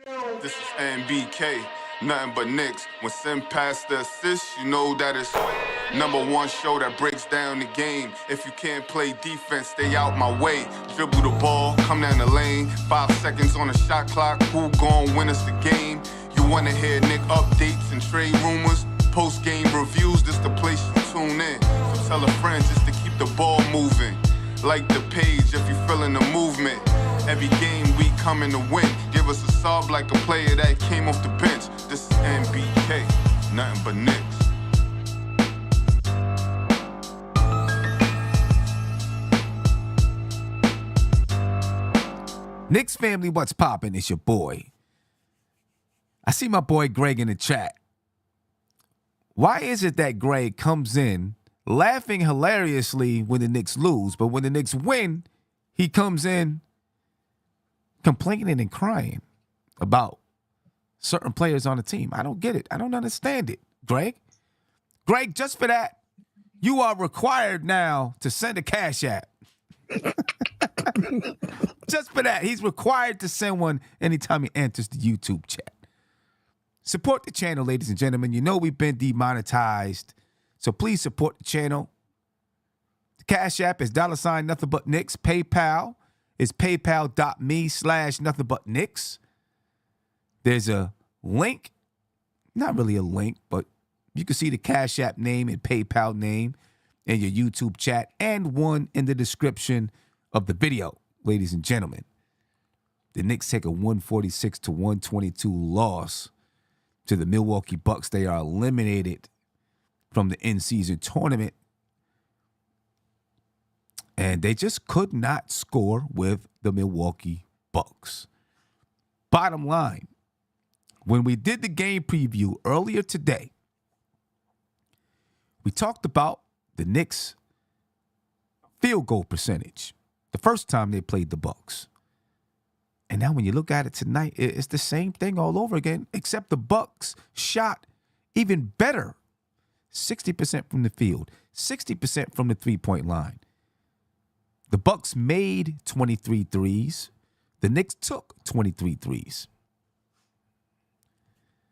This is NBK, nothing but Knicks. When send past the assist, you know that it's #1 show that breaks down the game. If you can't play defense, stay out my way. Dribble the ball, come down the lane. 5 seconds on the shot clock, who gon' win us the game? You wanna hear Nick updates and trade rumors? Post-game reviews, this the place to tune in. So tell a friend just to keep the ball moving. Like the page if you feeling the movement. Every game we coming to win. Give us a sub like a player that came off the bench. This is NBK, nothing but Knicks. Knicks family, what's poppin'? It's your boy. I see my boy Greg in the chat. Why is it that Greg comes in laughing hilariously when the Knicks lose, but when the Knicks win, he comes in complaining and crying about certain players on the team? I don't get it. I don't understand it, Greg. Greg, just for that, you are required now to send a cash app. Just for that, he's required to send one anytime he enters the YouTube chat. Support the channel, ladies and gentlemen. You know we've been demonetized, so please support the channel. The Cash App is $ nothing but Knicks. PayPal is paypal.me/nothing-but-Knicks. There's a link, not really a link, but you can see the Cash App name and PayPal name in your YouTube chat, and one in the description of the video, ladies and gentlemen. The Knicks take a 146-122 loss to the Milwaukee Bucks. They are eliminated from the in-season tournament, and they just could not score with the Milwaukee Bucks. Bottom line, when we did the game preview earlier today, we talked about the Knicks' field goal percentage the first time they played the Bucks. And now when you look at it tonight, it's the same thing all over again, except the Bucks shot even better. 60% from the field, 60% from the three-point line. The Bucks made 23 threes. The Knicks took 23 threes.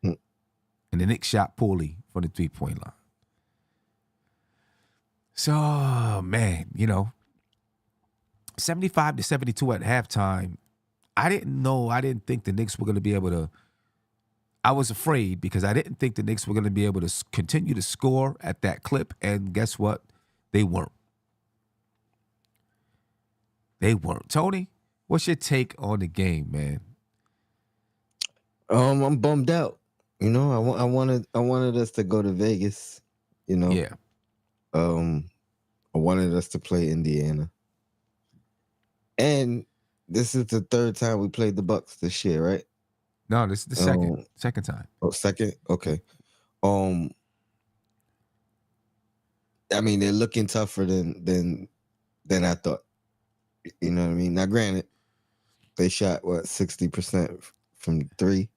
And the Knicks shot poorly from the three-point line. So, man, 75-72 at halftime. I didn't think the Knicks were going to be able to. I was afraid because I didn't think the Knicks were going to be able to continue to score at that clip. And guess what? They weren't. They weren't. Tony, what's your take on the game, man? I'm bummed out. I wanted us to go to Vegas. Yeah. I wanted us to play Indiana. And this is the third time we played the Bucks this year, right? No, this is the second time. Oh, second? Okay. I mean, they're looking tougher than I thought. You know what I mean? Now, granted, they shot 60% from three.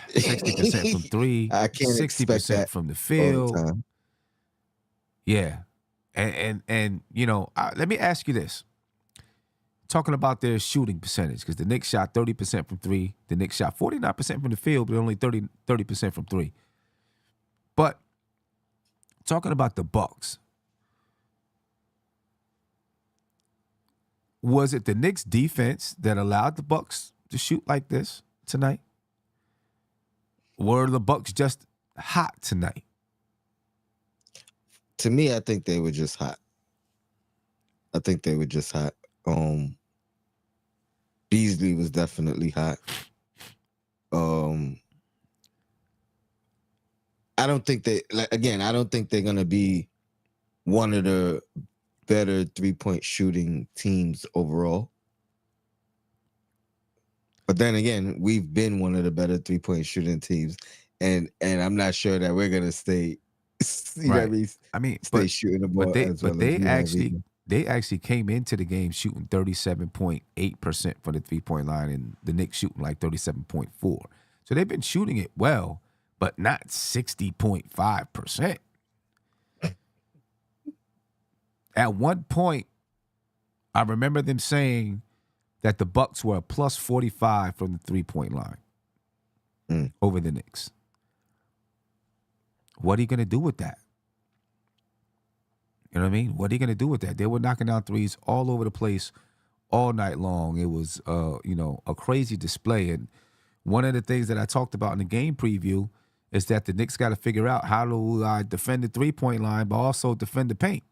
60% from three. I can't 60% from the field. All the time. Yeah. And let me ask you this. Talking about their shooting percentage, because the Knicks shot 30% from three. The Knicks shot 49% from the field, but only 30% from three. But talking about the Bucks, was it the Knicks defense that allowed the Bucks to shoot like this tonight? Were the Bucks just hot tonight? To me, I think they were just hot. Beasley was definitely hot. I don't think I don't think they're gonna be one of the better three-point shooting teams overall. But then again, we've been one of the better three-point shooting teams, and I'm not sure that we're gonna stay. Stay shooting the ball. They actually came into the game shooting 37.8% for the three-point line, and the Knicks shooting like 37.4%. So they've been shooting it well, but not 60.5%. At one point, I remember them saying that the Bucks were a plus 45 from the three-point line. over the Knicks. What are you going to do with that? You know what I mean? What are you going to do with that? They were knocking down threes all over the place all night long. It was, a crazy display. And one of the things that I talked about in the game preview is that the Knicks got to figure out how do I defend the three-point line, but also defend the paint.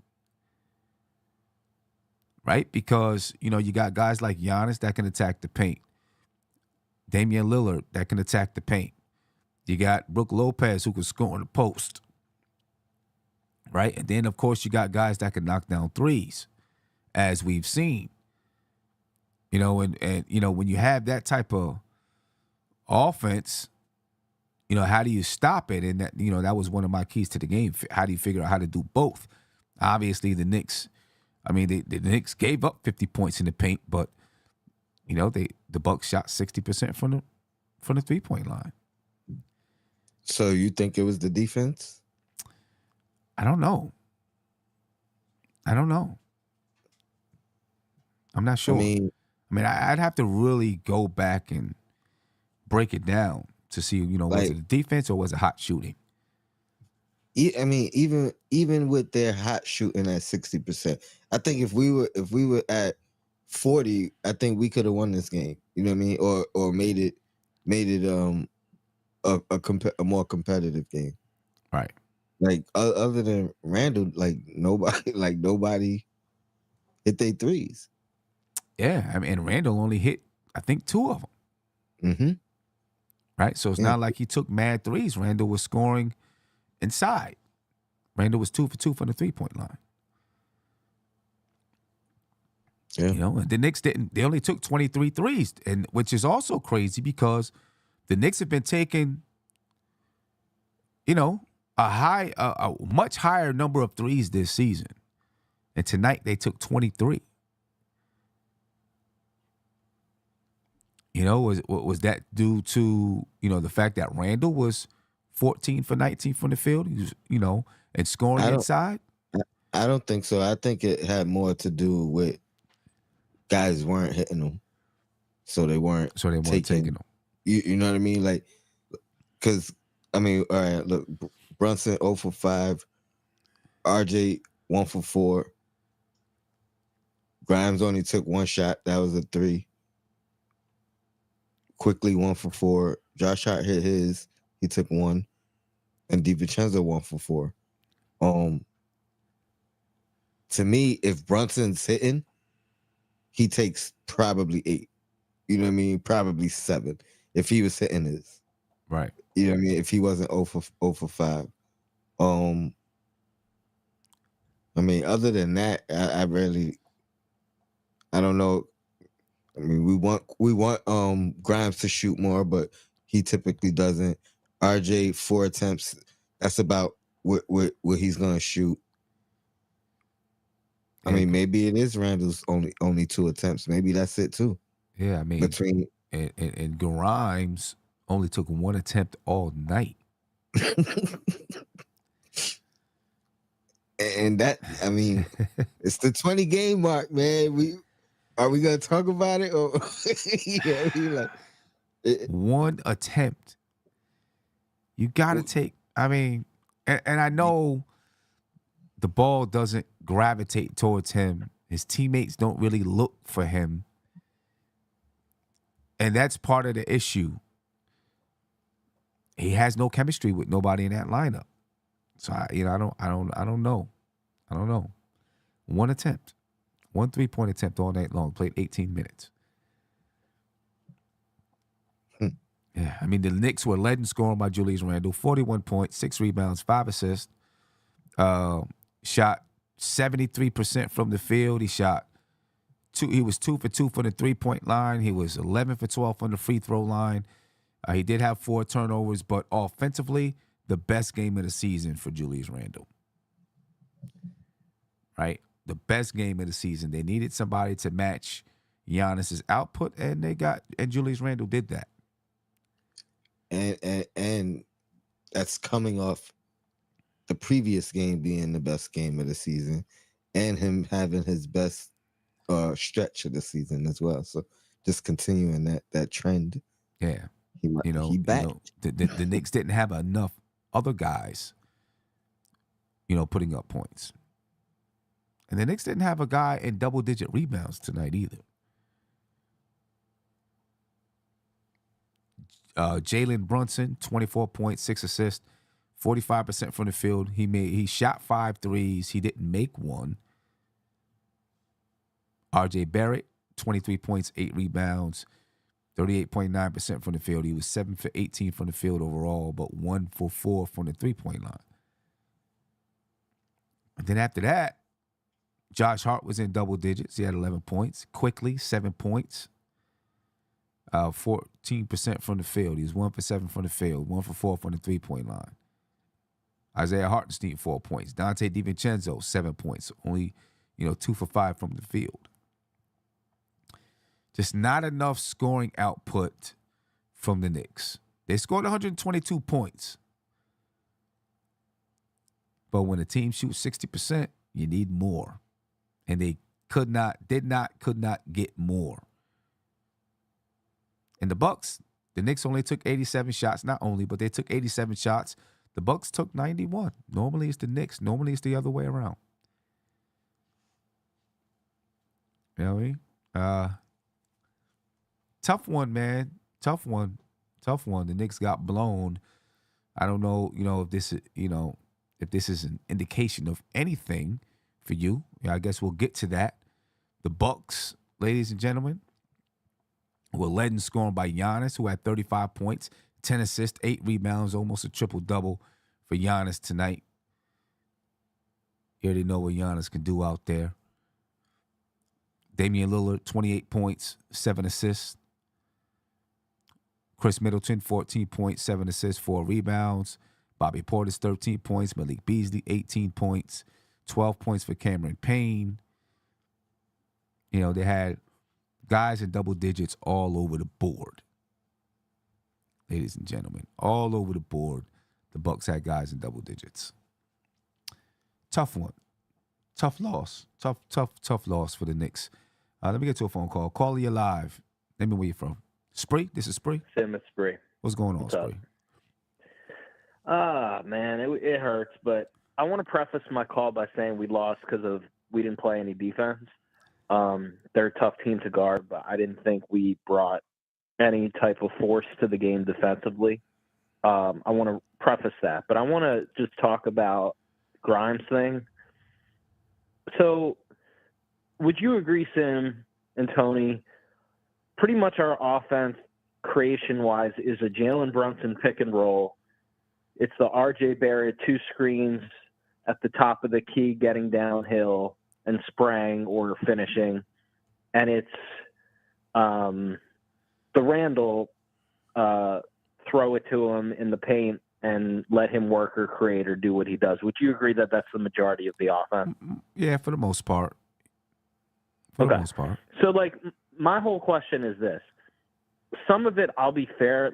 Right? Because, you got guys like Giannis that can attack the paint. Damian Lillard that can attack the paint. You got Brook Lopez who can score in the post. Right? And then, of course, you got guys that can knock down threes, as we've seen. And when you have that type of offense, how do you stop it? And that was one of my keys to the game. How do you figure out how to do both? Obviously, the Knicks, the Knicks gave up 50 points in the paint, but, the Bucks shot 60% from the three-point line. So you think it was the defense? I don't know. I'm not sure. I'd have to really go back and break it down to see, was it the defense or was it hot shooting? Even with their hot shooting at 60%, I think if we were at 40, I think we could have won this game. You know what I mean? Or made it a more competitive game. Right. Like other than Randle, nobody hit their threes. Yeah, and Randle only hit, I think, 2 of them. Mm-hmm. Right? So it's not like he took mad threes. Randle was scoring inside. Randle was 2 for 2 from the three-point line. Yeah. And the Knicks didn't. They only took 23 threes, and which is also crazy because the Knicks have been taking, a much higher number of threes this season. And tonight they took 23. Was that due to, the fact that Randle was 14 for 19 from the field, and scoring inside? I don't think so. I think it had more to do with guys weren't hitting them, so they weren't taking them. You know what I mean? Like, because all right, look, Brunson 0 for 5, RJ 1 for 4, Grimes only took 1 shot. That was a 3. Quickly 1 for 4. Josh Hart hit his. He took 1, and DiVincenzo 1 for 4. To me, if Brunson's hitting, he takes probably 8. You know what I mean? Probably 7 if he was hitting his. Right. You know what I mean? If he wasn't 0 for 5. Other than that, I don't know. We want Grimes to shoot more, but he typically doesn't. RJ 4 attempts. That's about what he's gonna shoot. Maybe it is Randall's only 2 attempts. Maybe that's it too. Yeah, between and Grimes only took 1 attempt all night. And that, it's the 20 game mark, man. Are we gonna talk about it or 1 attempt? You gotta take. And I know the ball doesn't gravitate towards him. His teammates don't really look for him, and that's part of the issue. He has no chemistry with nobody in that lineup. So I don't know. 1 attempt. 1 3-point attempt all night long. Played 18 minutes. Yeah, the Knicks were led in scoring by Julius Randle. 41 points, 6 rebounds, 5 assists. Shot 73% from the field. He shot 2. He was 2 for 2 from the 3-point line. He was 11 for 12 from the free throw line. He did have 4 turnovers, but offensively, the best game of the season for Julius Randle. Right? The best game of the season. They needed somebody to match Giannis's output, and Julius Randle did that. And that's coming off the previous game being the best game of the season, and him having his best stretch of the season as well. So just continuing that trend. Yeah. He back. The Knicks didn't have enough other guys, putting up points. And the Knicks didn't have a guy in double-digit rebounds tonight either. Jalen Brunson, 24 points, 6 assists, 45% from the field. He shot 5 threes. He didn't make one. RJ Barrett, 23 points, 8 rebounds, 38.9% from the field. He was 7 for 18 from the field overall, but 1 for 4 from the three-point line. And then after that, Josh Hart was in double digits. He had 11 points. Quickly, 7 points. 14% from the field. He was 1 for 7 from the field, 1 for 4 from the three-point line. Isaiah Hartenstein, 4 points. Dante DiVincenzo, 7 points. Only, 2 for 5 from the field. Just not enough scoring output from the Knicks. They scored 122 points. But when a team shoots 60%, you need more. And they could not get more. And the Bucks, the Knicks only took 87 shots. Not only, but they took 87 shots. The Bucks took 91. Normally it's the Knicks. Normally it's the other way around. You know what I mean? Tough one, man. Tough one. The Knicks got blown. I don't know, if this is an indication of anything for you. I guess we'll get to that. The Bucks, ladies and gentlemen, were led in scoring by Giannis, who had 35 points, 10 assists, 8 rebounds, almost a triple-double for Giannis tonight. You already know what Giannis can do out there. Damian Lillard, 28 points, 7 assists. Chris Middleton, 14 points, 7 assists, 4 rebounds. Bobby Portis, 13 points. Malik Beasley, 18 points, 12 points for Cameron Payne. They had guys in double digits all over the board. Ladies and gentlemen, all over the board, the Bucks had guys in double digits. Tough one. Tough loss. Tough loss for the Knicks. Let me get to a phone call. Caller, you live. Let me where you from. Spree? This is Spree? Sim, it's Spree. What's going on, Spree? Man, it hurts, but I want to preface my call by saying we lost because we didn't play any defense. They're a tough team to guard, but I didn't think we brought any type of force to the game defensively. I want to preface that, but I want to just talk about Grimes thing. So would you agree, Sim and Tony, pretty much our offense creation-wise is a Jalen Brunson pick and roll. It's the RJ Barrett 2 screens at the top of the key getting downhill and spraying or finishing. And it's the Randle throw it to him in the paint and let him work or create or do what he does. Would you agree that that's the majority of the offense? Yeah, for the most part. For the most part. So, my whole question is this. Some of it, I'll be fair,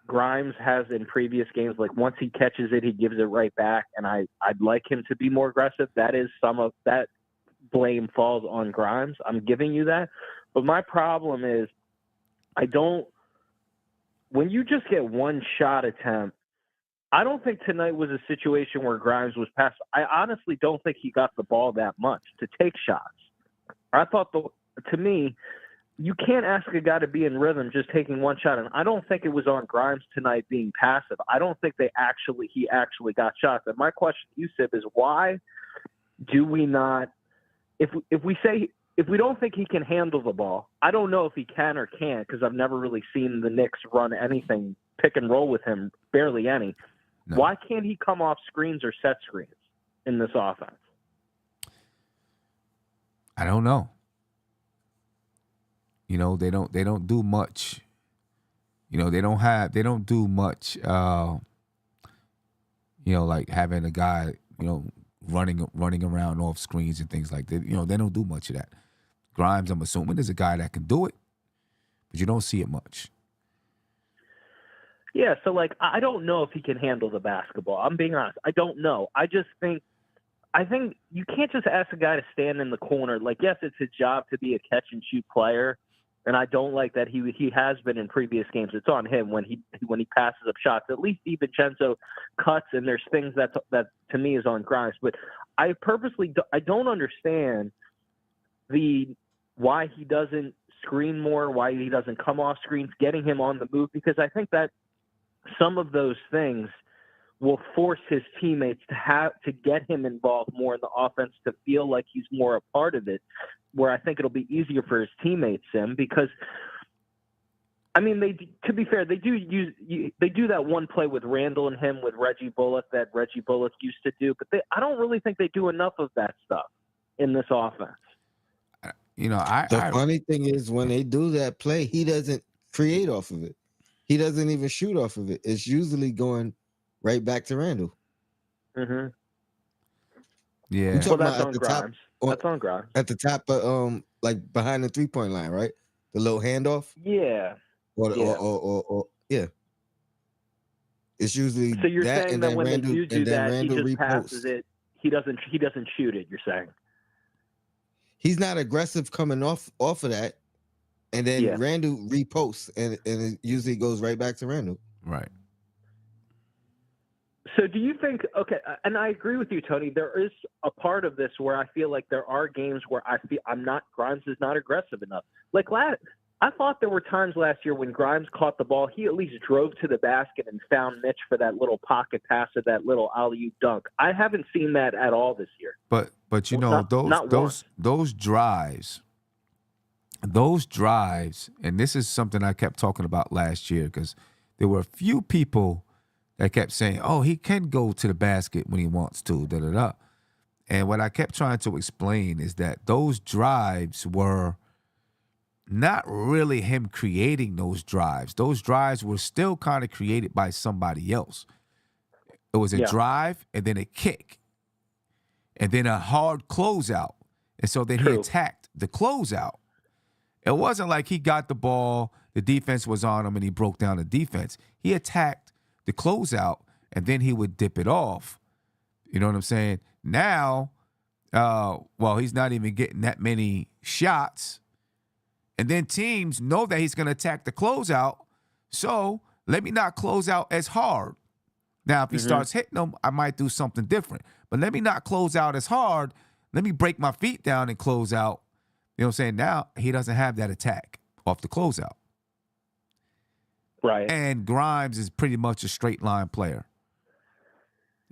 Grimes has in previous games, once he catches it, he gives it right back, and I'd like him to be more aggressive. That is some of that blame falls on Grimes. I'm giving you that. But my problem is when you just get one shot attempt, I don't think tonight was a situation where Grimes was passed. I honestly don't think he got the ball that much to take shots. I thought, to me, you can't ask a guy to be in rhythm just taking one shot. And I don't think it was on Grimes tonight being passive. I don't think he actually got shots. And my question to you, Sib, is why do we not, if we don't think he can handle the ball, I don't know if he can or can't because I've never really seen the Knicks run anything pick and roll with him, barely any. No. Why can't he come off screens or set screens in this offense? I don't know. They don't do much. They don't do much, like having a guy, running around off screens and things like that. They don't do much of that. Grimes, I'm assuming, is a guy that can do it, but you don't see it much. Yeah, so, I don't know if he can handle the basketball. I'm being honest. I don't know. I think you can't just ask a guy to stand in the corner. Yes, it's his job to be a catch-and-shoot player, And I don't like that he has been in previous games. It's on him when he passes up shots. At least DiVincenzo cuts, and there's things that to me is on Grimes. But I don't understand why he doesn't screen more, why he doesn't come off screens, getting him on the move, because I think that some of those things will force his teammates to get him involved more in the offense, to feel like he's more a part of it, where I think it'll be easier for his teammates, Sim, because I mean, to be fair, they do that one play with Randle and him with Reggie Bullock that Reggie Bullock used to do, but I don't really think they do enough of that stuff in this offense. The funny thing is, when they do that play, he doesn't create off of it. He doesn't even shoot off of it. It's usually going right back to Randle. Mm-hmm. Yeah. We're talking that's about on Grimes. That's on Grimes. At the top of like behind the 3-point line, right? The little handoff. Yeah. Or yeah. It's usually so you're that, saying and that then when Randle, they do that, Randle he just reposts. passes it. He doesn't shoot it. You're saying he's not aggressive coming off of that, and then Randle reposts, and it usually goes right back to Randle. Right. So do you think, okay, and I agree with you, Tony, there is a part of this where I feel like there are games where Grimes is not aggressive enough. Like I thought there were times last year when Grimes caught the ball, he at least drove to the basket and found Mitch for that little pocket pass or that little alley-oop dunk. I haven't seen that at all this year. But those drives, and this is something I kept talking about last year, because there were a few people that kept saying, oh, he can go to the basket when he wants to, da-da-da. And what I kept trying to explain is that those drives were not really him creating those drives. Those drives were still kind of created by somebody else. It was a drive and then a kick and then a hard closeout. And so then he attacked the closeout. It wasn't like he got the ball, the defense was on him, and he broke down the defense. He attacked the closeout, and then he would dip it off. You know what I'm saying? Now, he's not even getting that many shots. And then teams know that he's going to attack the closeout, so let me not close out as hard. Now, if he starts hitting them, I might do something different. But let me not close out as hard. Let me break my feet down and close out. You know what I'm saying? Now, he doesn't have that attack off the closeout. Right. And Grimes is pretty much a straight line player.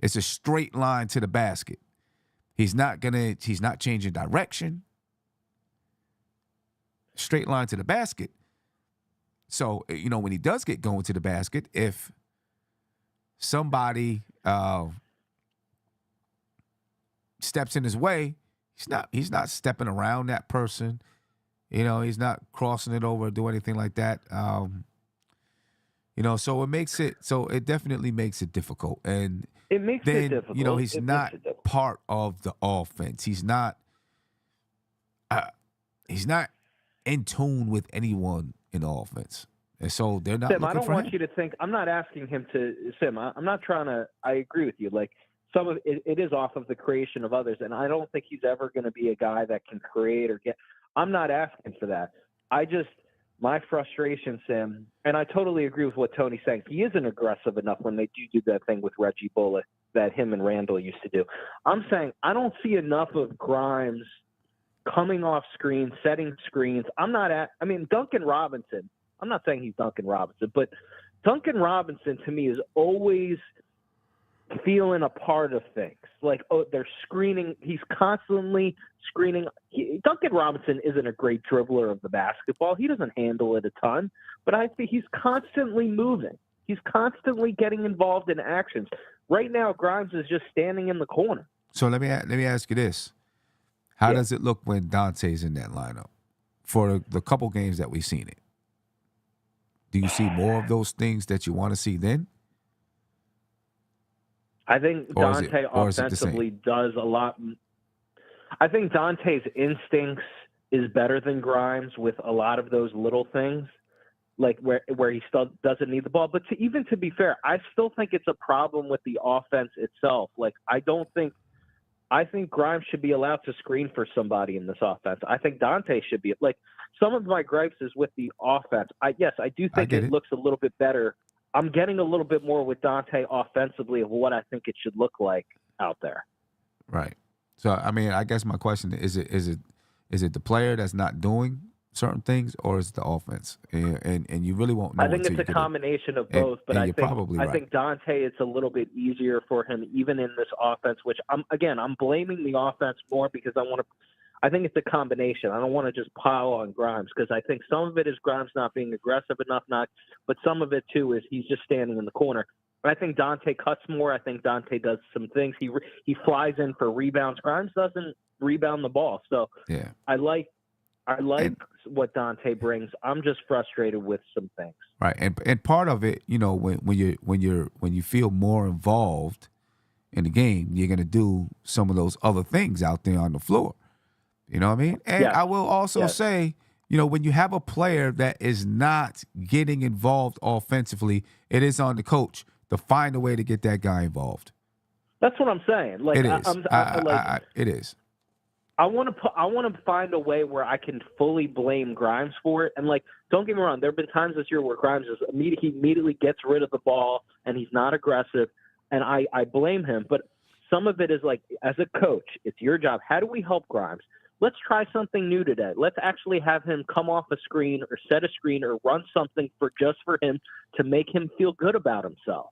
It's a straight line to the basket. He's not changing direction. Straight line to the basket. So, when he does get going to the basket, if somebody steps in his way, he's not stepping around that person. He's not crossing it over or do anything like that. So it definitely makes it difficult. And it makes it difficult. He's not part of the offense. He's not in tune with anyone in the offense. And so they're not Sim, looking for him. I don't want you to think, I'm not asking him to, Sim, I'm not trying to, I agree with you. Like, some of it is off of the creation of others, and I don't think he's ever going to be a guy that can create or get, I'm not asking for that. My frustration, Sim, and I totally agree with what Tony's saying. He isn't aggressive enough when they do that thing with Reggie Bullock that him and Randle used to do. I'm saying I don't see enough of Grimes coming off screens, setting screens. Duncan Robinson, I'm not saying he's Duncan Robinson, but Duncan Robinson to me is always feeling a part of things. Like, they're screening. He's constantly screening. Duncan Robinson isn't a great dribbler of the basketball. He doesn't handle it a ton, but I think he's constantly moving. He's constantly getting involved in actions. Right now, Grimes is just standing in the corner. So let me ask you this. How does it look when Dante's in that lineup for the couple games that we've seen it? Do you see more of those things that you want to see then? I think Dante offensively does a lot. I think Dante's instincts is better than Grimes with a lot of those little things, like where he still doesn't need the ball. But to be fair, I still think it's a problem with the offense itself. Like, I don't think I think Grimes should be allowed to screen for somebody in this offense. I think Dante should be. Like, some of my gripes is with the offense. I do think it looks a little bit better. I'm getting a little bit more with Dante offensively of what I think it should look like out there. Right. So, I mean, I guess my question is it the player that's not doing certain things, or is it the offense? And you really won't know. I think it's a combination of both, but I think Dante, it's a little bit easier for him even in this offense, which I'm blaming the offense more because I think it's a combination. I don't want to just pile on Grimes because I think some of it is Grimes not being aggressive enough, but some of it too is he's just standing in the corner. I think Dante cuts more. I think Dante does some things. He flies in for rebounds. Grimes doesn't rebound the ball. So yeah, I like what Dante brings. I'm just frustrated with some things. Right, and part of it, you know, when you feel more involved in the game, you're gonna do some of those other things out there on the floor. You know what I mean? And I will also say, you know, when you have a player that is not getting involved offensively, it is on the coach to find a way to get that guy involved. That's what I'm saying. Like, it is. It is. I want to find a way where I can fully blame Grimes for it. And, like, don't get me wrong, there have been times this year where Grimes he immediately gets rid of the ball and he's not aggressive, and I blame him. But some of it is, like, as a coach, it's your job. How do we help Grimes? Let's try something new today. Let's actually have him come off a screen or set a screen or run something for him to make him feel good about himself.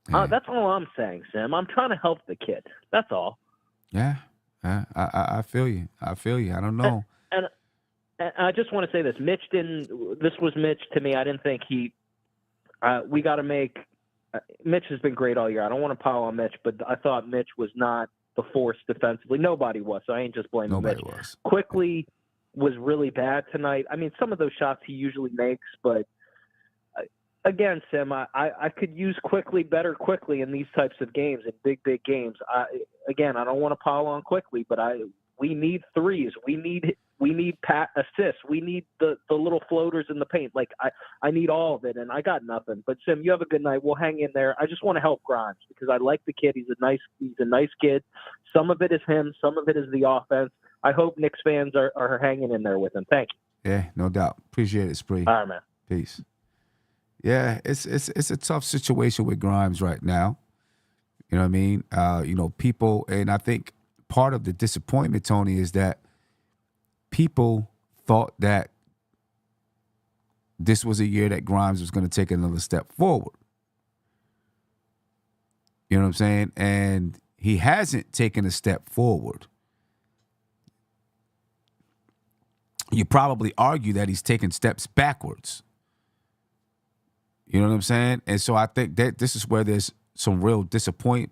Yeah. That's all I'm saying, Sam. I'm trying to help the kid. That's all. Yeah. I feel you. I don't know. And I just want to say this. This was Mitch to me. I didn't think we got to make Mitch has been great all year. I don't want to pile on Mitch, but I thought Mitch was not the force defensively. Nobody was, so I ain't just blaming Mitch. Nobody was. Quickly was really bad tonight. I mean, some of those shots he usually makes, but again, Sam, I could use Quickly in these types of games, in big games. I don't want to pile on Quickly, but we need threes. We need pat assists. We need the little floaters in the paint. Like, I need all of it, and I got nothing. But Sim, you have a good night. We'll hang in there. I just want to help Grimes because I like the kid. He's a nice kid. Some of it is him. Some of it is the offense. I hope Knicks fans are hanging in there with him. Thank you. Yeah, no doubt. Appreciate it, Spree. All right, man. Peace. Yeah, it's a tough situation with Grimes right now. You know what I mean? You know, people, and I think part of the disappointment, Tony, is that people thought that this was a year that Grimes was going to take another step forward. You know what I'm saying? And he hasn't taken a step forward. You probably argue that he's taken steps backwards. You know what I'm saying? And so I think that this is where there's some real disappointment.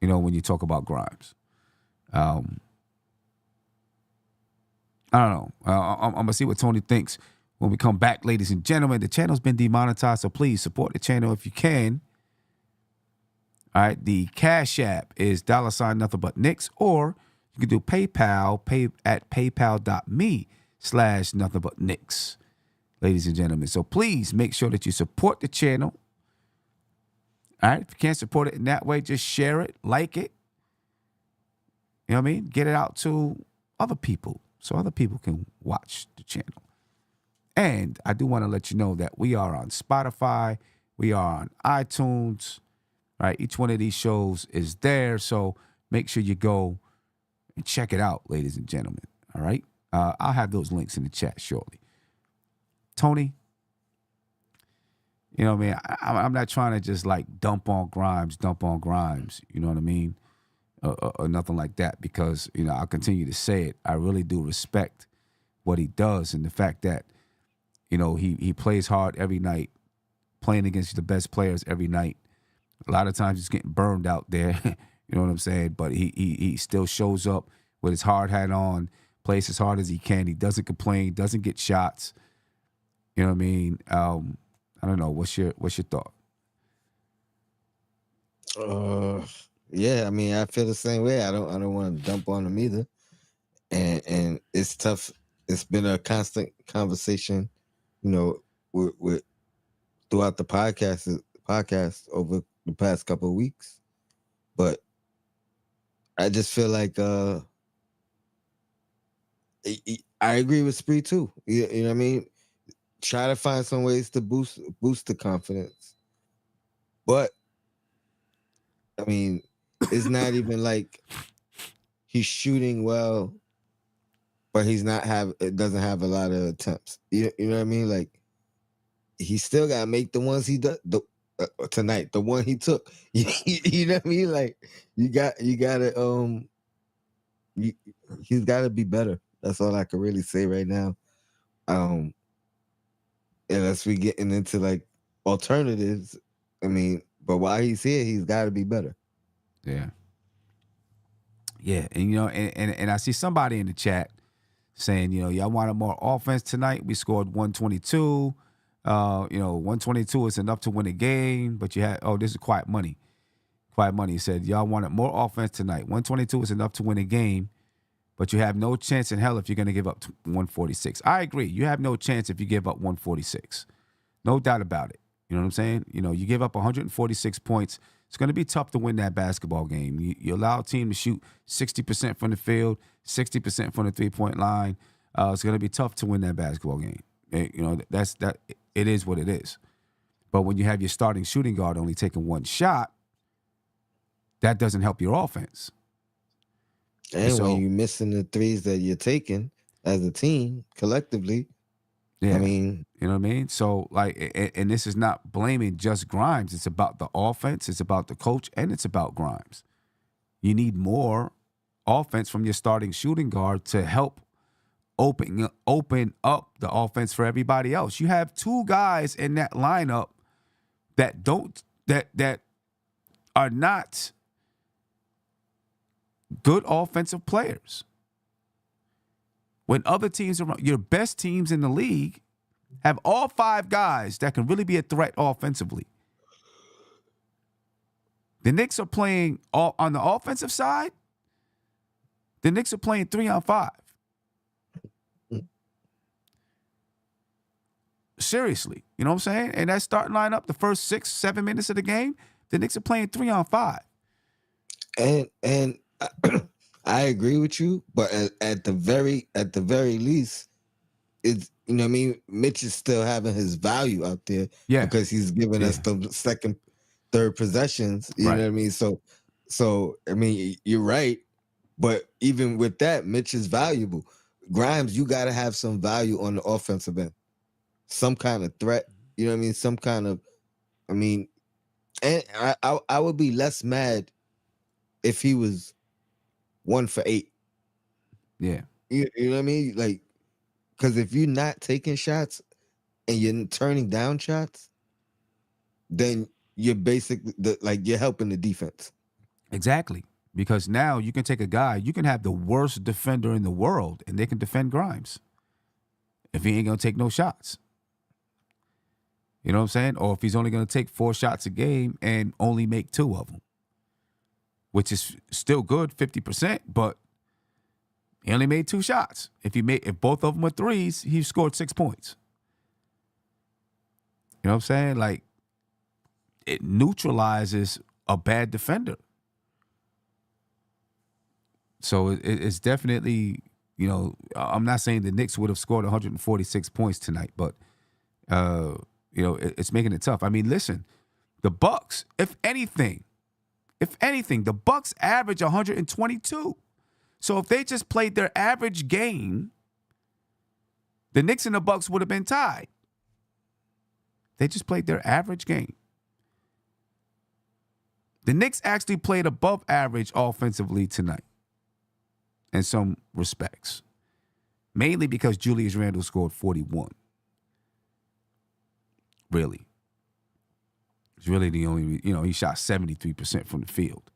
You know, when you talk about Grimes. I don't know. I'm going to see what Tony thinks when we come back, ladies and gentlemen. The channel's been demonetized, so please support the channel if you can. All right. The Cash App is $ nothing but Knicks, or you can do PayPal, at paypal.me/nothing but Knicks. Ladies and gentlemen. So please make sure that you support the channel. All right. If you can't support it in that way, just share it, like it. You know what I mean? Get it out to other people so other people can watch the channel. And I do want to let you know that we are on Spotify. We are on iTunes. Right? Each one of these shows is there. So make sure you go and check it out, ladies and gentlemen. All right? I'll have those links in the chat shortly. Tony, you know what I mean? I'm not trying to just like dump on Grimes, you know what I mean? Or nothing like that, because, you know, I'll continue to say it. I really do respect what he does and the fact that, you know, he plays hard every night, playing against the best players every night. A lot of times he's getting burned out there, you know what I'm saying? But he still shows up with his hard hat on, plays as hard as he can. He doesn't complain, doesn't get shots. You know what I mean? I don't know. What's your thought? Yeah, I mean, I feel the same way. I don't want to dump on him either. And it's tough. It's been a constant conversation, you know, with throughout the podcast over the past couple of weeks. But I just feel like I agree with Spree too. You know what I mean? Try to find some ways to boost the confidence. But I mean, it's not even like he's shooting well, but it doesn't have a lot of attempts. You know what I mean? Like he still gotta make the ones he does tonight, the one he took. You know what I mean? Like he's gotta be better. That's all I can really say right now. Unless we getting into like alternatives. I mean, but while he's here, he's gotta be better. Yeah. Yeah. And and I see somebody in the chat saying, y'all wanted more offense tonight. We scored 122. 122 is enough to win a game, but you had, this is Quiet Money. Quiet Money said, y'all wanted more offense tonight. 122 is enough to win a game, but you have no chance in hell if you're going to give up 146. I agree. You have no chance if you give up 146. No doubt about it. You know what I'm saying? You give up 146 points. It's going to be tough to win that basketball game. You allow a team to shoot 60% from the field, 60% from the three-point line. It's going to be tough to win that basketball game. That's that. It is what it is. But when you have your starting shooting guard only taking one shot, that doesn't help your offense. And when you're missing the threes that you're taking as a team collectively, yeah. I mean, you know what I mean? So, and this is not blaming just Grimes. It's about the offense, it's about the coach, and it's about Grimes. You need more offense from your starting shooting guard to help open up the offense for everybody else. You have two guys in that lineup that are not good offensive players. When other teams your best teams in the league have all five guys that can really be a threat offensively. The Knicks are playing on the offensive side. The Knicks are playing 3-on-5. Seriously, you know what I'm saying? And that starting lineup, the first 6-7 minutes of the game, the Knicks are playing 3-on-5. And I agree with you, but at the very least, it's, you know what I mean, Mitch is still having his value out there, because he's giving us the second, third possessions. You know what I mean? So I mean, you're right, but even with that, Mitch is valuable. Grimes, you got to have some value on the offensive end, some kind of threat. You know what I mean? Some kind of, I mean, and I would be less mad if he was 1 for 8. Yeah. You know what I mean? Like, because if you're not taking shots and you're turning down shots, then you're basically you're helping the defense. Exactly. Because now you can take a guy, you can have the worst defender in the world, and they can defend Grimes if he ain't going to take no shots. You know what I'm saying? Or if he's only going to take 4 shots a game and only make 2 of them, which is still good, 50%, but he only made 2 shots. If both of them were threes, he scored 6 points. You know what I'm saying? Like, it neutralizes a bad defender. So it's definitely, I'm not saying the Knicks would have scored 146 points tonight, but, it's making it tough. I mean, listen, the Bucks, if anything, the Bucks average 122. So if they just played their average game, the Knicks and the Bucks would have been tied. They just played their average game. The Knicks actually played above average offensively tonight in some respects, mainly because Julius Randle scored 41. Really. It's really the only, he shot 73% from the field.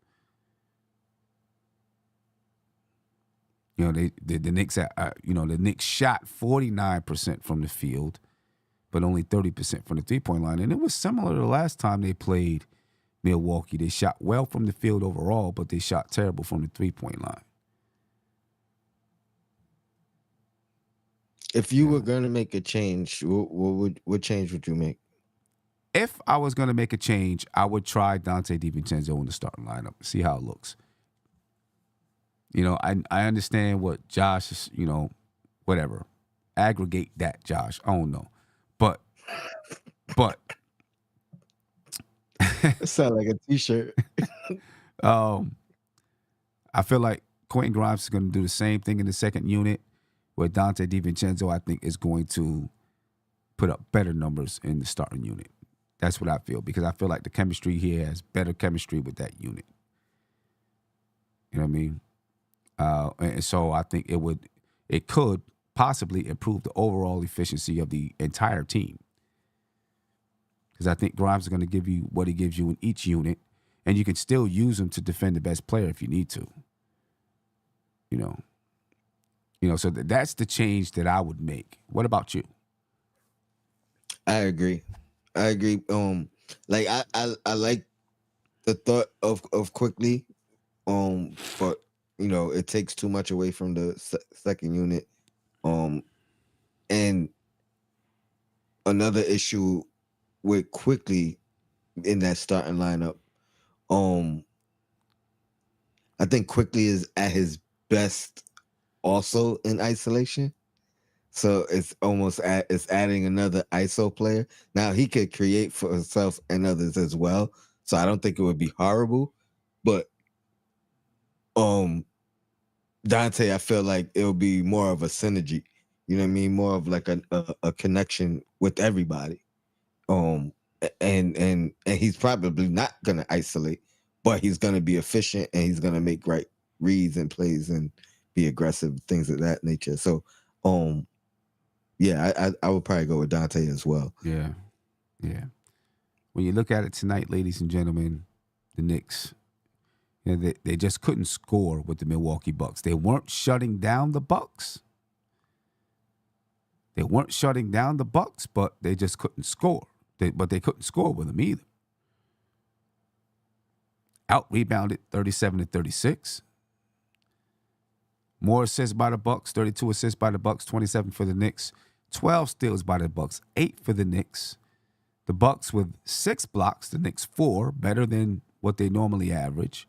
The Knicks, the Knicks shot 49% from the field, but only 30% from the three-point line. And it was similar to the last time they played Milwaukee. They shot well from the field overall, but they shot terrible from the three-point line. If you were going to make a change, what change would you make? if I was going to make a change, I would try Dante DiVincenzo in the starting lineup, see how it looks. I understand what Josh is, whatever. Aggregate that, Josh. I don't know. But It sounds like a t-shirt. I feel like Quentin Grimes is going to do the same thing in the second unit, where Dante DiVincenzo, I think, is going to put up better numbers in the starting unit. That's what I feel, because I feel like the chemistry here has better chemistry with that unit. You know what I mean? And so I think it could possibly improve the overall efficiency of the entire team. Because I think Grimes is going to give you what he gives you in each unit, and you can still use him to defend the best player if you need to. So that's the change that I would make. What about you? I agree. Like I like the thought of quickly, but it takes too much away from the second unit. And another issue with quickly in that starting lineup, I think quickly is at his best also in isolation. So it's almost it's adding another ISO player. Now he could create for himself and others as well. So I don't think it would be horrible. But Dante, I feel like it'll be more of a synergy. You know what I mean? More of like a connection with everybody. And he's probably not gonna isolate, but he's gonna be efficient and he's gonna make right reads and plays and be aggressive, things of that nature. So yeah, I would probably go with Dante as well. Yeah. When you look at it tonight, ladies and gentlemen, the Knicks, they just couldn't score with the Milwaukee Bucks. They weren't shutting down the Bucks. But they just couldn't score. But they couldn't score with them either. Out-rebounded 37-36. More assists by the Bucks, 32 assists by the Bucks, 27 for the Knicks. 12 steals by the Bucks, 8 for the Knicks. The Bucks with 6 blocks, the Knicks 4, better than what they normally average.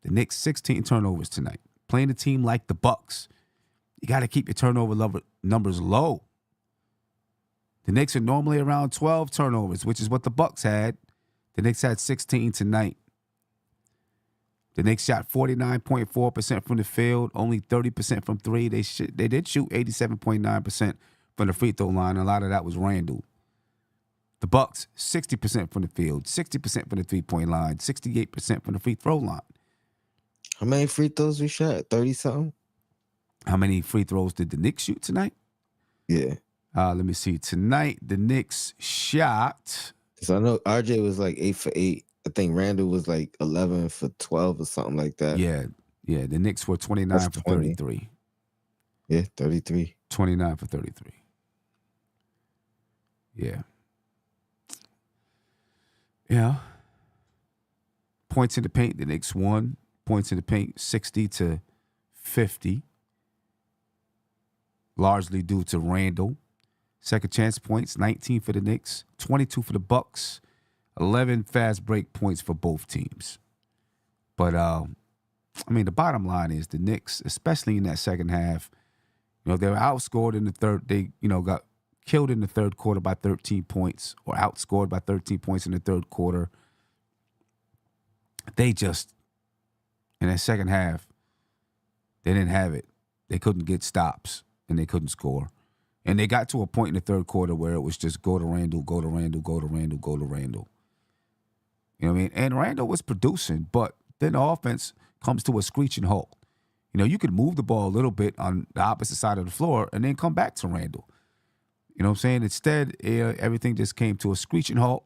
The Knicks 16 turnovers tonight. Playing a team like the Bucks, you got to keep your turnover numbers low. The Knicks are normally around 12 turnovers, which is what the Bucks had. The Knicks had 16 tonight. The Knicks shot 49.4% from the field, only 30% from three. They did shoot 87.9% from the free throw line. A lot of that was Randle. The Bucks, 60% from the field, 60% from the three-point line, 68% from the free throw line. How many free throws we shot? 30-something? How many free throws did the Knicks shoot tonight? Yeah. Let me see. Tonight, the Knicks shot. So I know RJ was like 8 for 8. I think Randall was like 11 for 12 or something like that. Yeah. The Knicks were 29 for 33. Yeah, 33. 29 for 33. Yeah. Points in the paint, the Knicks won. Points in the paint, 60-50. Largely due to Randle. Second chance points, 19 for the Knicks, 22 for the Bucks, 11 fast break points for both teams. But, the bottom line is the Knicks, especially in that second half, they were outscored in the third. They, got killed in the third quarter by 13 points or outscored by 13 points in the third quarter. They just, in that second half, they didn't have it. They couldn't get stops and they couldn't score. And they got to a point in the third quarter where it was just go to Randle, go to Randle, go to Randle, go to Randle. You know what I mean? And Randle was producing, but then the offense comes to a screeching halt. You could move the ball a little bit on the opposite side of the floor and then come back to Randle. You know what I'm saying? Instead, everything just came to a screeching halt,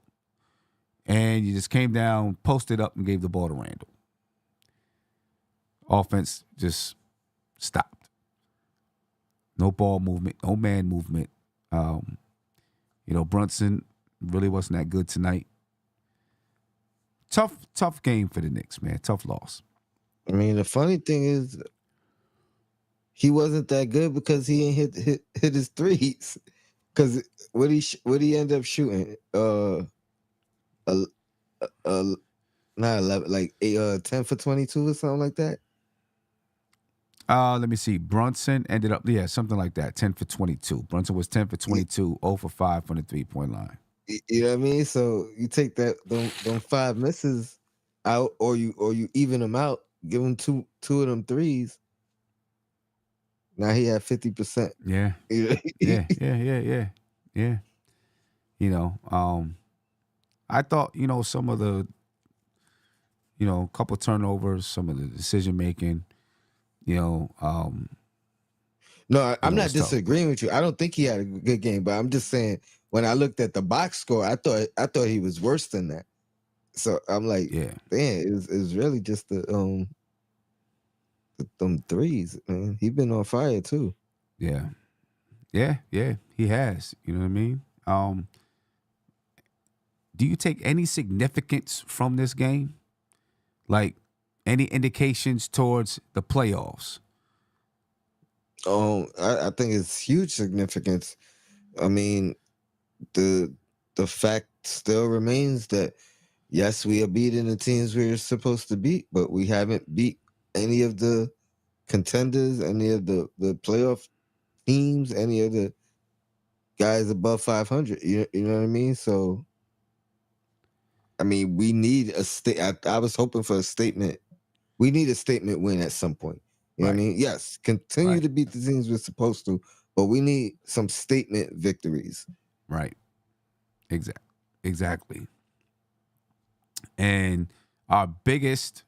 and you just came down, posted up, and gave the ball to Randle. Offense just stopped. No ball movement, no man movement. Brunson really wasn't that good tonight. Tough game for the Knicks, man. Tough loss. The funny thing is, he wasn't that good because he ain't hit his threes. Because what he end up shooting? Uh, not 11, like 10 for 22 or something like that. Let me see. Brunson ended up, something like that. 10 for 22. Brunson was 10 for 22, 0 for 5 from the 3-point line. You know what I mean? So you take them 5 misses out, or you even them out, give him two of them threes. Now he had 50%. Yeah. Yeah. I thought, some of the, a couple turnovers, some of the decision making, No, I'm not disagreeing with you. I don't think he had a good game, but I'm just saying when I looked at the box score, I thought he was worse than that. So I'm like, yeah, man, it's really just them threes, man. He been on fire too. Yeah, he has. You know what I mean? Do you take any significance from this game? Like any indications towards the playoffs? I think it's huge significance. I mean, the fact still remains that yes, we are beating the teams we're supposed to beat, but we haven't beat any of the contenders, any of the playoff teams, any of the guys above 500. You know what I mean? So, I mean, we need a I was hoping for a statement. We need a statement win at some point. You know what I mean? Yes, continue to beat the teams we're supposed to, but we need some statement victories. Right. Exactly. And our biggest,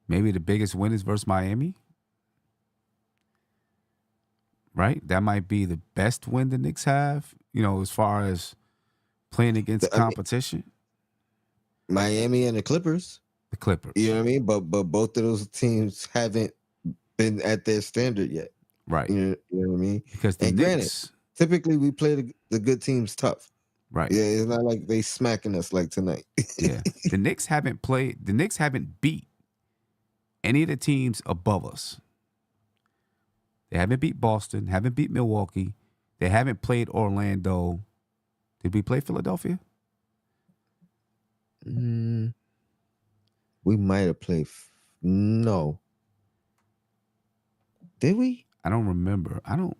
maybe the biggest win is versus Miami. Right? That might be the best win the Knicks have, as far as playing against competition. Miami and the Clippers. The Clippers. You know what I mean? But both of those teams haven't been at their standard yet. Right. You know what I mean? Because the Knicks, typically we play the good teams tough. Right. Yeah, it's not like they smacking us like tonight. Yeah. The Knicks haven't beat any of the teams above us. They haven't beat Boston, haven't beat Milwaukee. They haven't played Orlando. Did we play Philadelphia? We might have played. No. Did we? I don't remember. I'll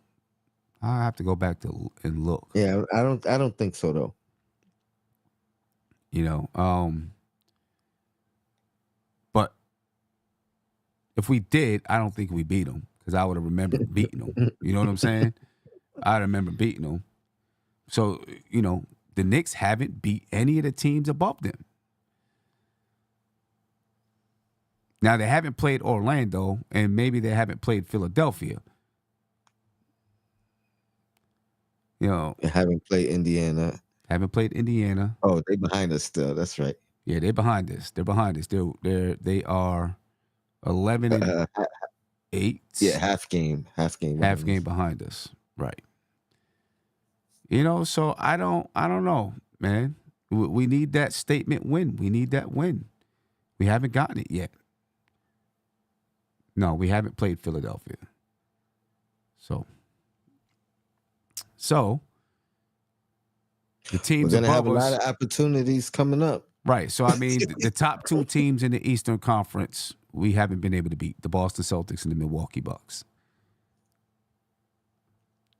have to go back and look. Yeah, I don't think so though. But if we did, I don't think we beat them because I would have remembered beating them. You know what I'm saying? I remember beating them. So, the Knicks haven't beat any of the teams above them. Now, they haven't played Orlando, and maybe they haven't played Philadelphia. They haven't played Indiana. Haven't played Indiana. Oh, they behind us still. That's right. Yeah, they're behind us. They are 11-8. Yeah, half game behind us. Right. So I don't know, man. We need that statement win. We need that win. We haven't gotten it yet. No, we haven't played Philadelphia. So the teams we're gonna have above a us, lot of opportunities coming up. Right. So I mean, the top two teams in the Eastern Conference, we haven't been able to beat: the Boston Celtics and the Milwaukee Bucks.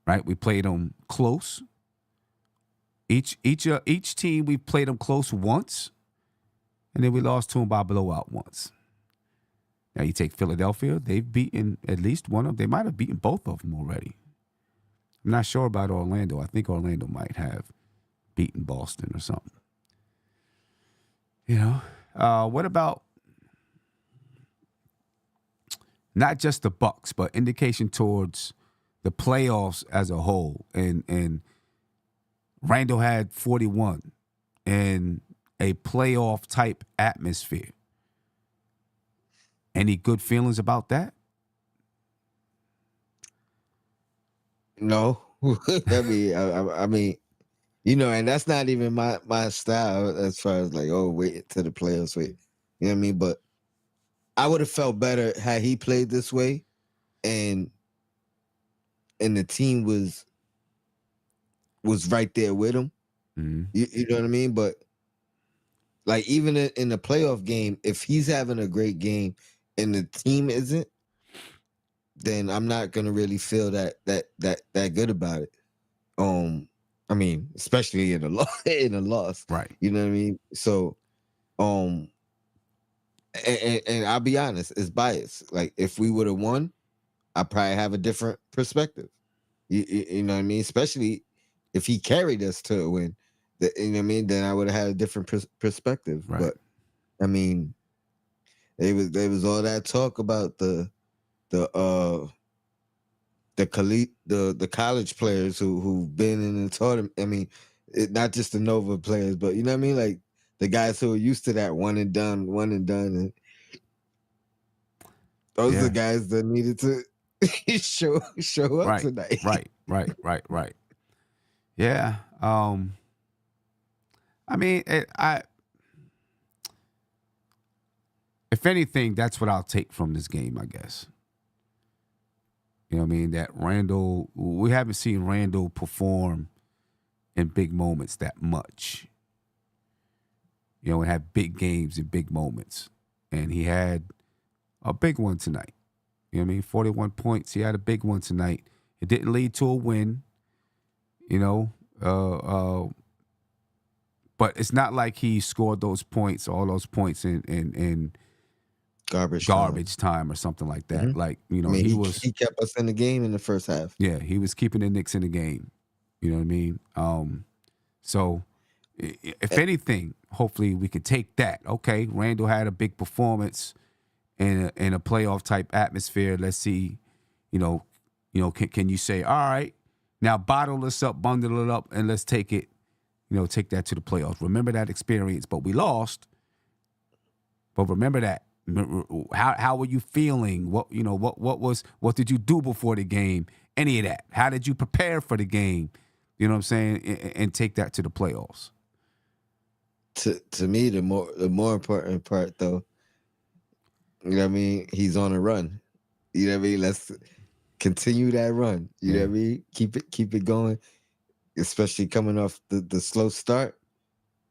Right. We played them close. Each team we played them close once, and then we lost to them by blowout once. Now you take Philadelphia; they've beaten at least one of them. They might have beaten both of them already. I'm not sure about Orlando. I think Orlando might have beaten Boston or something. What about not just the Bucks, but indication towards the playoffs as a whole? And Randle had 41 in a playoff type atmosphere. Any good feelings about that? No. I mean, and that's not even my style as far as like, wait to the playoffs. Wait. You know what I mean? But I would have felt better had he played this way and the team was right there with him. Mm-hmm. You know what I mean? But like even in the playoff game, if he's having a great game and the team isn't, then I'm not gonna really feel that good about it. I mean, especially in a loss, right? You know what I mean? So, and I'll be honest, it's biased. Like if we would have won, I probably have a different perspective. You know what I mean? Especially if he carried us to a win, you know what I mean? Then I would have had a different perspective. Right. But I mean, there was all that talk about the college players who've been in the tournament. I mean, not just the Nova players, but you know what I mean? Like the guys who are used to that one and done. And those are the guys that needed to show up tonight. Right. Yeah. I mean, if anything, that's what I'll take from this game, I guess. You know what I mean? That Randle, we haven't seen Randle perform in big moments that much. You know, and have big games and big moments. And he had a big one tonight. You know what I mean? 41 points. He had a big one tonight. It didn't lead to a win, you know. But it's not like he scored those points, all those points in garbage time or something like that. Mm-hmm. Like, you know, I mean, he kept us in the game in the first half. Yeah, he was keeping the Knicks in the game. You know what I mean? So if anything, hopefully we could take that. Okay, Randle had a big performance in a playoff type atmosphere. Let's see, you know, can you say, all right, now bottle this up, bundle it up, and let's take it, you know, take that to the playoffs. Remember that experience, but we lost. But remember that. How were you feeling? What did you do before the game? Any of that? How did you prepare for the game? You know what I'm saying? And take that to the playoffs. To me, the more important part, though, you know what I mean? He's on a run. You know what I mean? Let's continue that run. You know what I mean? Keep it going, especially coming off the slow start.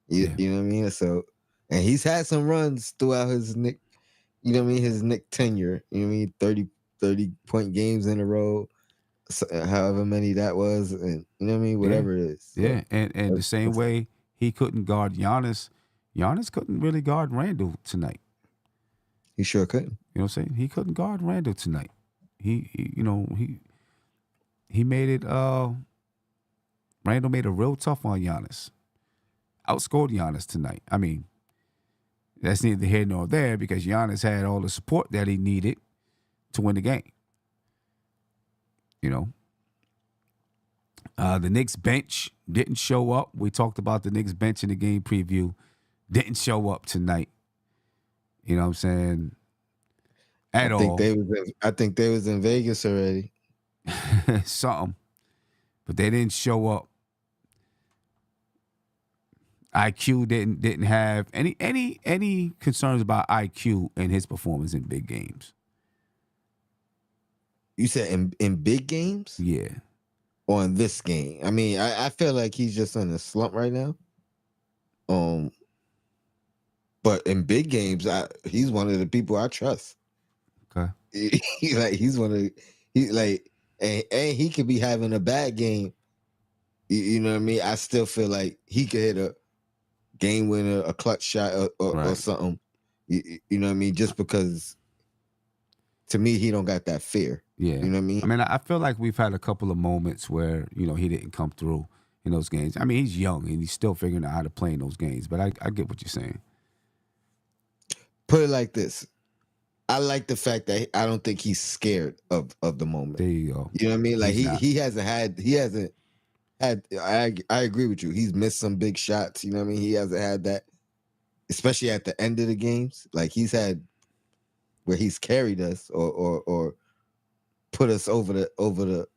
You know what I mean? So, and he's had some runs throughout his Knicks. You know what I mean? His Knicks tenure. You know what I mean? 30-point games in a row, however many that was, and you know what I mean? Whatever it is. So, yeah, and the same way he couldn't guard Giannis. Giannis couldn't really guard Randle tonight. He sure couldn't. You know what I'm saying? He couldn't guard Randle tonight. He made it. Randle made it real tough on Giannis. Outscored Giannis tonight. I mean, that's neither here nor there because Giannis had all the support that he needed to win the game. You know, the Knicks bench didn't show up. We talked about the Knicks bench in the game preview. Didn't show up tonight. You know what I'm saying? I think they was in Vegas already. Something. But they didn't show up. IQ didn't have any concerns about IQ and his performance in big games. You said in big games? Yeah. Or in this game? I mean, I feel like he's just in a slump right now. But in big games, he's one of the people I trust. Okay. He's one of and he could be having a bad game. You know what I mean? I still feel like he could hit a game winner, a clutch shot, or something. You know what I mean? Just because, to me, he don't got that fear. Yeah. You know what I mean? I mean, I feel like we've had a couple of moments where, you know, he didn't come through in those games. I mean, he's young and he's still figuring out how to play in those games, but I get what you're saying. Put it like this. I like the fact that I don't think he's scared of the moment. There you go. You know what I mean? Like he hasn't had, I agree with you. He's missed some big shots. You know what I mean? He hasn't had that, especially at the end of the games. Like he's had where he's carried us or put us over the.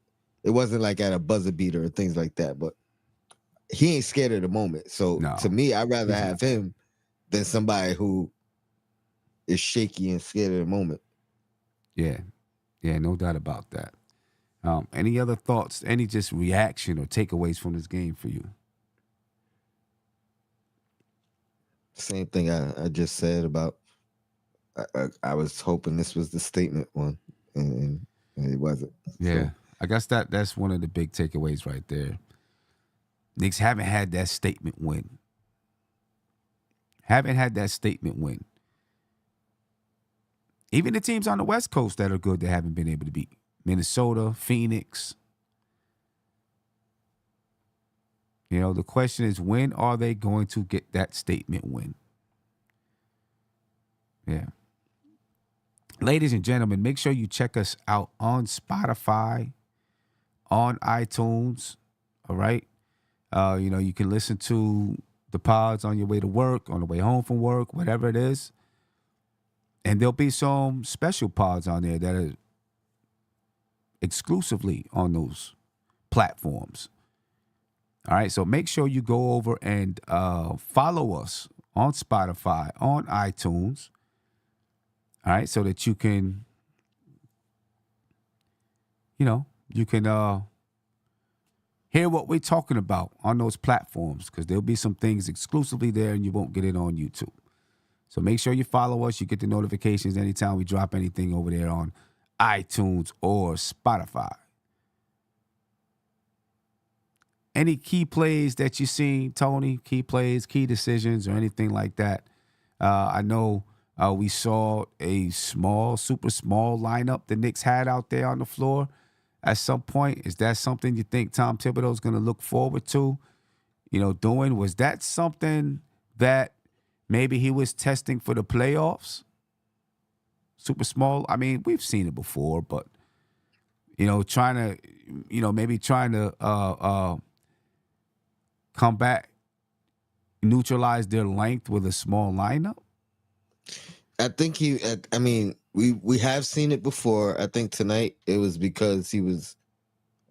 It wasn't like at a buzzer beater or things like that, but he ain't scared of the moment. So to me, I'd rather have him than somebody who is shaky and scared of the moment. Yeah, no doubt about that. Any other thoughts? Any just reaction or takeaways from this game for you? Same thing I just said about. I was hoping this was the statement one, and it wasn't. Yeah, so. I guess that's one of the big takeaways right there. Knicks haven't had that statement win. Haven't had that statement win. Even the teams on the West Coast that are good, they haven't been able to beat. Minnesota, Phoenix. You know, the question is, when are they going to get that statement win? Yeah. Ladies and gentlemen, make sure you check us out on Spotify, on iTunes. All right. You can listen to the pods on your way to work, on the way home from work, whatever it is. And there'll be some special pods on there that are exclusively on those platforms. All right, so make sure you go over and follow us on Spotify, on iTunes. All right, so that you can, hear what we're talking about on those platforms, because there'll be some things exclusively there and you won't get it on YouTube. So make sure you follow us. You get the notifications anytime we drop anything over there on iTunes or Spotify. Any key plays that you've seen, Tony? Key plays, key decisions, or anything like that? I know we saw a super small lineup the Knicks had out there on the floor at some point. Is that something you think Tom Thibodeau is going to look forward to, doing? Was that something that maybe he was testing for the playoffs? Super small. I mean, we've seen it before, but, trying to come back, neutralize their length with a small lineup? I think we have seen it before. I think tonight it was because he was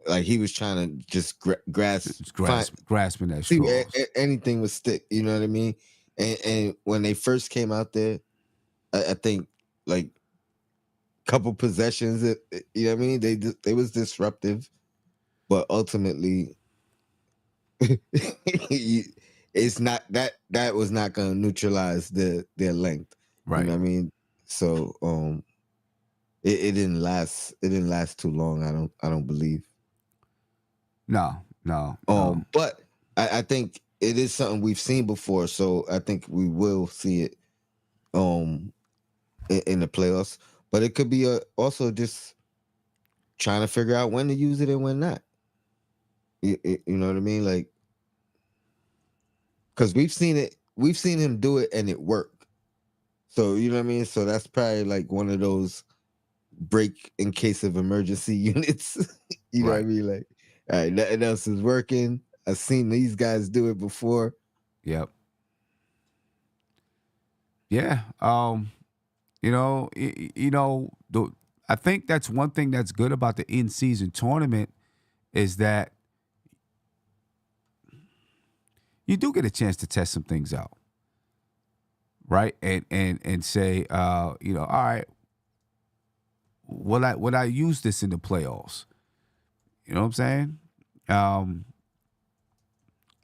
trying to just grasping that straw. Anything would stick, you know what I mean? And when they first came out there, I think like couple possessions, you know what I mean? They was disruptive, but ultimately it's not that was not going to neutralize their length, right? You know what I mean? So it didn't last. It didn't last too long. I don't believe. No. But I think it is something we've seen before, so I think we will see it in the playoffs. But it could be also just trying to figure out when to use it and when not. You know what I mean? Like, because we've seen him do it and it worked. So you know what I mean? So that's probably like one of those break in case of emergency units. You know what I mean? Like, all right, nothing else is working. I've seen these guys do it before. Yep. Yeah. I think that's one thing that's good about the in-season tournament is that you do get a chance to test some things out, right? And say, all right, will I use this in the playoffs? You know what I'm saying?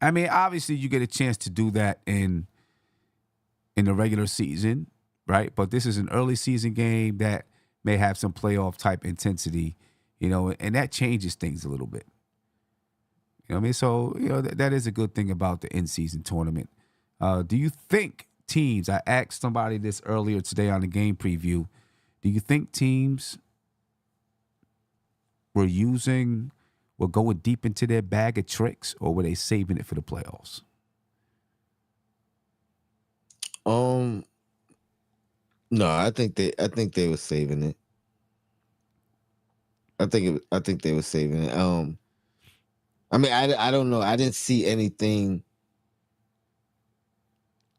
I mean, obviously, you get a chance to do that in the regular season, right? But this is an early season game that may have some playoff type intensity, and that changes things a little bit. You know what I mean? So, that is a good thing about the in-season tournament. Do you think teams, I asked somebody this earlier today on the game preview, do you think teams were going deep into their bag of tricks, or were they saving it for the playoffs? No, I think they were saving it. I think they were saving it. I mean, I don't know. I didn't see anything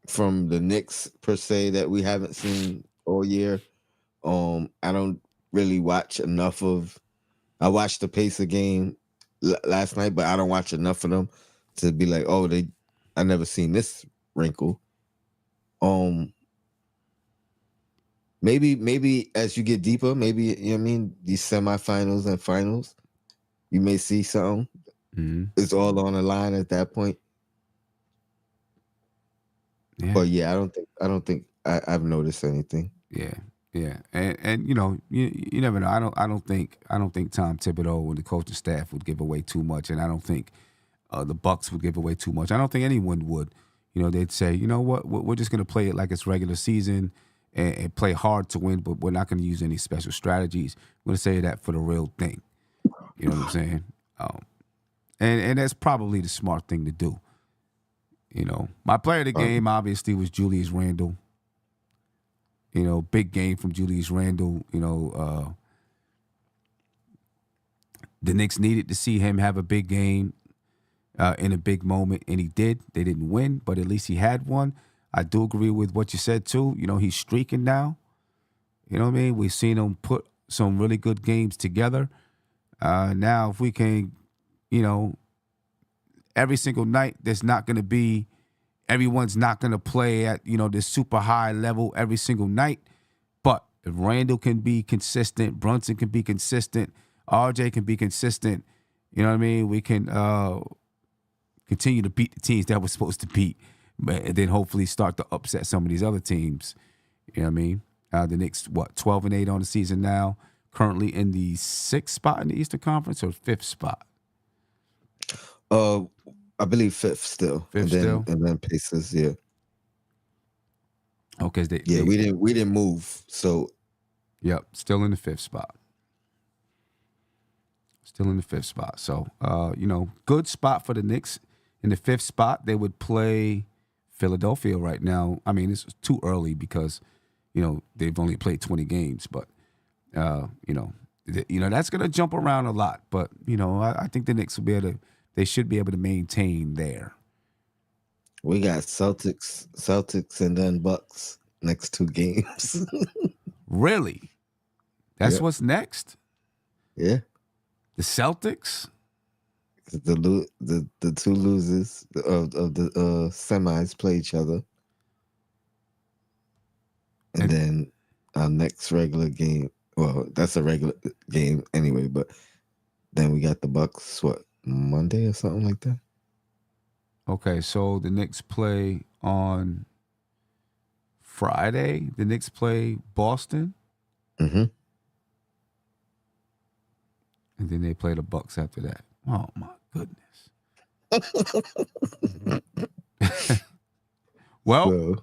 from the Knicks per se that we haven't seen all year. I don't really watch enough of. I watched the Pacer game last night, but I don't watch enough of them to be like, oh, I never seen this wrinkle. Maybe as you get deeper, maybe, you know what I mean, these semifinals and finals, you may see something. Mm-hmm. It's all on the line at that point. Yeah. But yeah, I don't think I've noticed anything. Yeah, and you know, you never know. I don't think Tom Thibodeau and the coaching staff would give away too much, and I don't think the Bucks would give away too much. I don't think anyone would. You know, they'd say, you know what, we're just going to play it like it's regular season and play hard to win, but we're not going to use any special strategies. We're going to say that for the real thing. You know what I'm saying? And that's probably the smart thing to do. You know, my player of the game obviously was Julius Randle. You know, big game from Julius Randle. You know, the Knicks needed to see him have a big game in a big moment, and he did. They didn't win, but at least he had one. I do agree with what you said, too. You know, he's streaking now. You know what I mean? We've seen him put some really good games together. Now, if we can, you know, every single night, there's not going to be everyone's not going to play at, you know, this super high level every single night. But if Randall can be consistent, Brunson can be consistent, RJ can be consistent, you know what I mean? We can continue to beat the teams that we're supposed to beat, but then hopefully start to upset some of these other teams. You know what I mean? The Knicks, 12-8 on the season now, currently in the 6th spot in the Eastern Conference or 5th spot? I believe 5th still. Still? And then Pacers, yeah. Okay, we didn't move, so. Yep, still in the 5th spot. Still in the 5th spot. So, you know, good spot for the Knicks. In the 5th spot, they would play Philadelphia right now. I mean, it's too early because, you know, they've only played 20 games. But, you know, that's going to jump around a lot. But, you know, I think the Knicks will be able to. They should be able to maintain there. We got Celtics, and then Bucks next 2 games. Really? That's what's next? Yeah. The Celtics? The 2 losers of the semis play each other. And then our next regular game, well, that's a regular game anyway, but then we got the Bucks, Monday or something like that? Okay, so the Knicks play on Friday. The Knicks play Boston. Mm-hmm. And then they play the Bucks after that. Oh, my goodness. Well, so,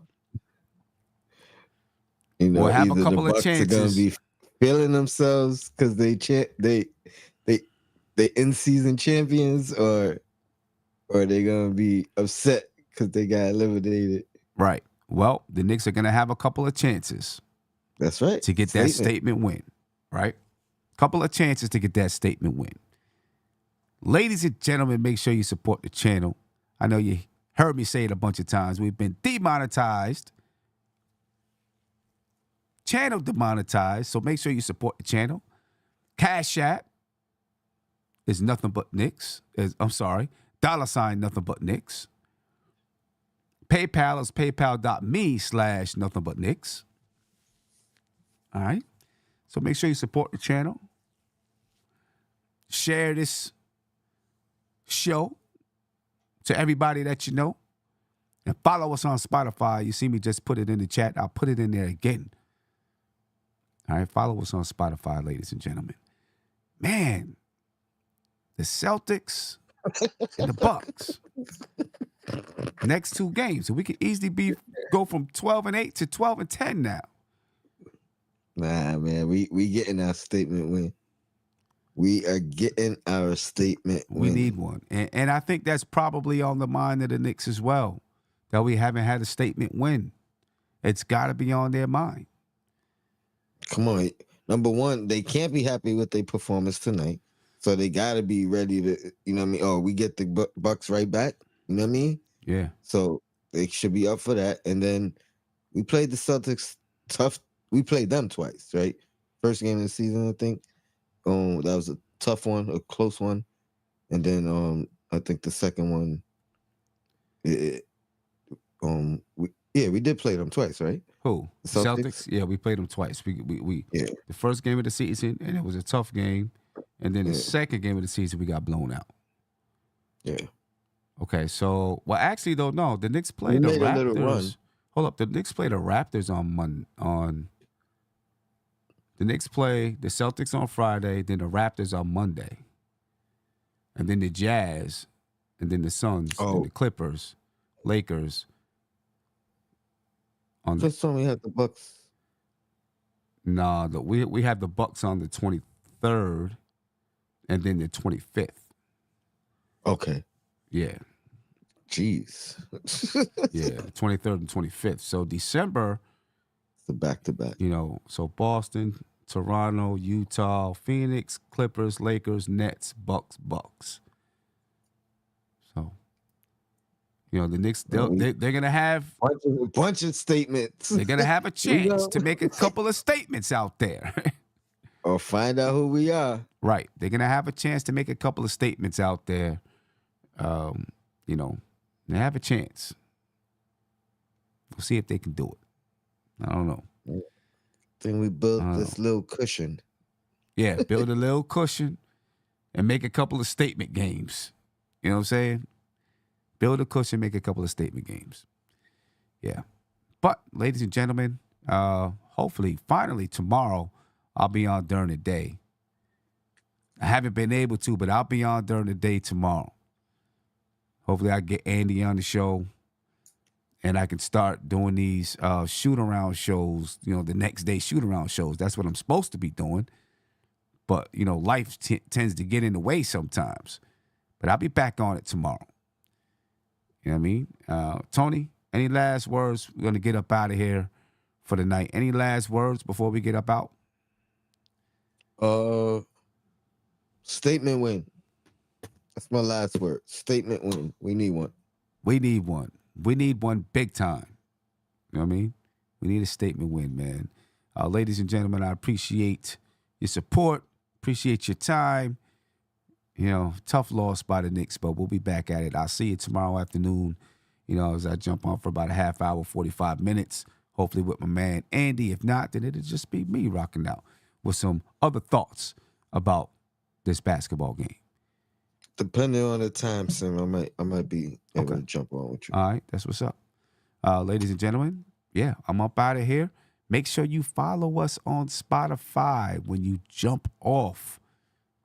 you know, we'll have a couple the Bucks of chances. are going to be feeling themselves because they in-season champions, or they gonna be upset because they got eliminated. Right. Well, the Knicks are gonna have a couple of chances. That's right. To get that statement win. Right? Couple of chances to get that statement win. Ladies and gentlemen, make sure you support the channel. I know you heard me say it a bunch of times. We've been demonetized. Channel demonetized. So make sure you support the channel. Cash App is nothing but Knicks. $, nothing but Knicks. PayPal is paypal.me/nothing but Knicks. All right. So make sure you support the channel. Share this show to everybody that you know. And follow us on Spotify. You see me just put it in the chat. I'll put it in there again. All right. Follow us on Spotify, ladies and gentlemen. Man. The Celtics and the Bucks. Next 2 games. So we could easily go from 12-8 to 12-10 now. Nah, man. We getting our statement win. We are getting our statement win. We need one. And I think that's probably on the mind of the Knicks as well. That we haven't had a statement win. It's got to be on their mind. Come on. Number one, they can't be happy with their performance tonight. So they got to be ready to, you know what I mean? Oh, we get the Bucks right back. You know what I mean? Yeah. So they should be up for that. And then we played the Celtics tough. We played them twice, right? First game of the season, I think. That was a tough one, a close one. And then I think the second one, we did play them twice, right? Who? The Celtics? Yeah, we played them twice. We the first game of the season, and it was a tough game. And then the second game of the season, we got blown out. Yeah. Okay, so actually though, no, the Knicks played the Raptors. Hold up, the Knicks played the Raptors on the Knicks play the Celtics on Friday, then the Raptors on Monday, and then the Jazz, and then the Suns, then the Clippers, Lakers. First time we had the Bucks. Nah, we have the Bucks on the 23rd, and then the 25th. Okay. Yeah. Jeez. Yeah, 23rd and 25th. So December. The back-to-back. You know, so Boston, Toronto, Utah, Phoenix, Clippers, Lakers, Nets, Bucks. So, you know, the Knicks, they're going to have a bunch of statements. They're going to have a chance to make a couple of statements out there. Or find out who we are. Right. They're going to have a chance to make a couple of statements out there. You know, they have a chance. We'll see if they can do it. I don't know. I think we built this little cushion. Yeah, build a little cushion and make a couple of statement games. You know what I'm saying? Build a cushion, make a couple of statement games. Yeah. But, ladies and gentlemen, hopefully, finally, tomorrow, I'll be on during the day. I haven't been able to, but I'll be on during the day tomorrow. Hopefully, I get Andy on the show, and I can start doing these shoot-around shows, you know, the next day shoot-around shows. That's what I'm supposed to be doing. But, you know, life tends to get in the way sometimes. But I'll be back on it tomorrow. You know what I mean? Tony, any last words? We're going to get up out of here for the night. Any last words before we get up out? Statement win. That's my last word. Statement win. We need one. We need one. We need one big time. You know what I mean? We need a statement win, man. Ladies and gentlemen, I appreciate your support. Appreciate your time. You know, tough loss by the Knicks, but we'll be back at it. I'll see you tomorrow afternoon, you know, as I jump on for about a half hour, 45 minutes, hopefully with my man Andy. If not, then it'll just be me rocking out with some other thoughts about this basketball game. Depending on the time, Sim, I might be able to jump on with you. All right, that's what's up. Ladies and gentlemen, yeah, I'm up out of here. Make sure you follow us on Spotify when you jump off.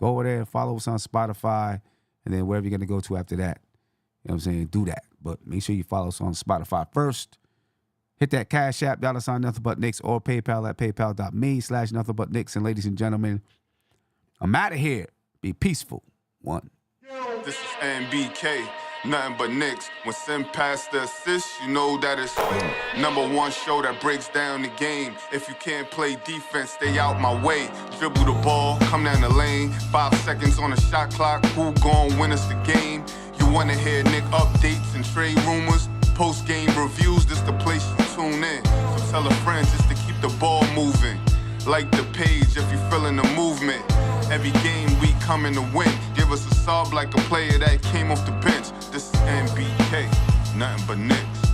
Go over there and follow us on Spotify, and then wherever you're going to go to after that. You know what I'm saying? Do that. But make sure you follow us on Spotify first. Hit that Cash App, $ Nothing But Knicks, or PayPal at paypal.me/Nothing But Knicks. And ladies and gentlemen, I'm out of here. Be peaceful. One. This is NBK, nothing but Knicks. When Sim passed the assist, you know that it's #1 show that breaks down the game. If you can't play defense, stay out my way. Dribble the ball, come down the lane. 5 seconds on the shot clock, who gon' win us the game? You wanna hear Nick updates and trade rumors? Post-game reviews, this the place you tune in. So tell a friend just to keep the ball moving. Like the page if you feeling the movement. Every game we coming to win. Give us a sub like a player that came off the bench. This is NBK, nothing but Knicks.